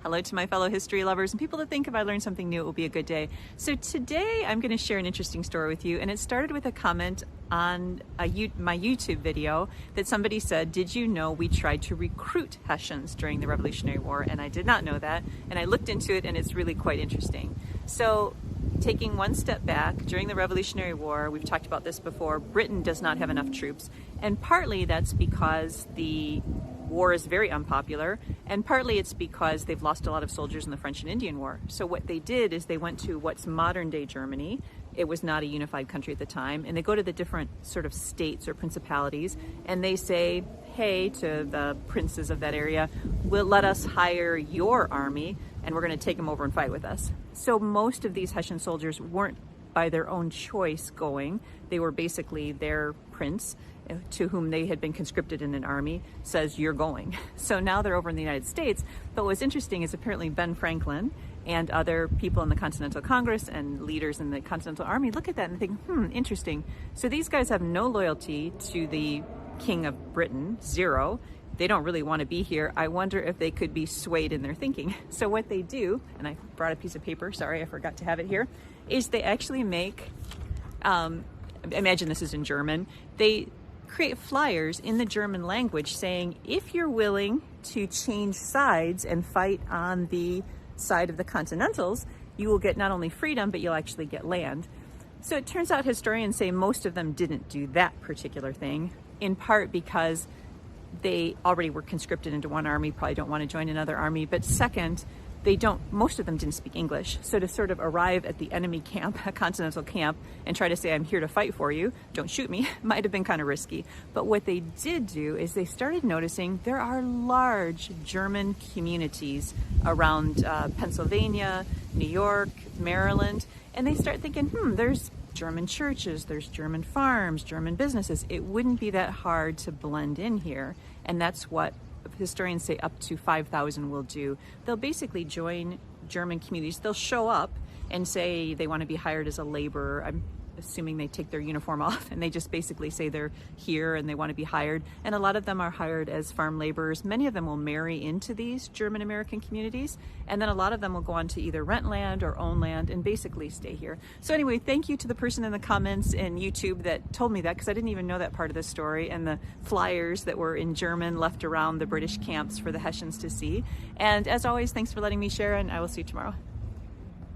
Hello to my fellow history lovers and people that think if I learn something new, it will be a good day. So today I'm going to share an interesting story with you, and it started with a comment on my YouTube video that somebody said, did you know we tried to recruit Hessians during the Revolutionary War? And I did not know that, and I looked into it, and it's really quite interesting. So taking one step back, during the Revolutionary War, we've talked about this before, Britain does not have enough troops, and partly that's because the war is very unpopular, and partly it's because they've lost a lot of soldiers in the French and Indian War. So what they did is they went to what's modern day Germany. It was not a unified country at the time, and they go to the different sort of states or principalities, and they say, hey, to the princes of that area, will let us hire your army, and we're going to take them over and fight with us. So most of these Hessian soldiers weren't by their own choice going. They were basically their prince, to whom they had been conscripted in an army, says you're going. So now they're over in the United States. But what's interesting is apparently Ben Franklin and other people in the Continental Congress and leaders in the Continental Army look at that and think, interesting. So these guys have no loyalty to the King of Britain, zero. They don't really want to be here. I wonder if they could be swayed in their thinking. So what they do, and I brought a piece of paper, sorry, I forgot to have it here, is they actually make, imagine this is in German, they create flyers in the German language saying, if you're willing to change sides and fight on the side of the Continentals, you will get not only freedom, but you'll actually get land. So it turns out historians say most of them didn't do that particular thing, in part because they already were conscripted into one army, probably don't want to join another army, but second, most of them didn't speak English. So to sort of arrive at the enemy camp, a continental camp, and try to say, I'm here to fight for you, don't shoot me, might have been kind of risky. But what they did do is they started noticing there are large German communities around Pennsylvania, New York, Maryland, and they start thinking, there's German churches, there's German farms, German businesses. It wouldn't be that hard to blend in here, and that's what historians say up to 5,000 will do. They'll basically join German communities. They'll show up and say they want to be hired as a laborer. I'm assuming they take their uniform off and they just basically say they're here and they want to be hired. And a lot of them are hired as farm laborers. Many of them will marry into these German American communities, and then a lot of them will go on to either rent land or own land and basically stay here. So anyway, thank you to the person in the comments in YouTube that told me that, because I didn't even know that part of the story, and the flyers that were in German left around the British camps for the Hessians to see. And as always, thanks for letting me share, and I will see you tomorrow.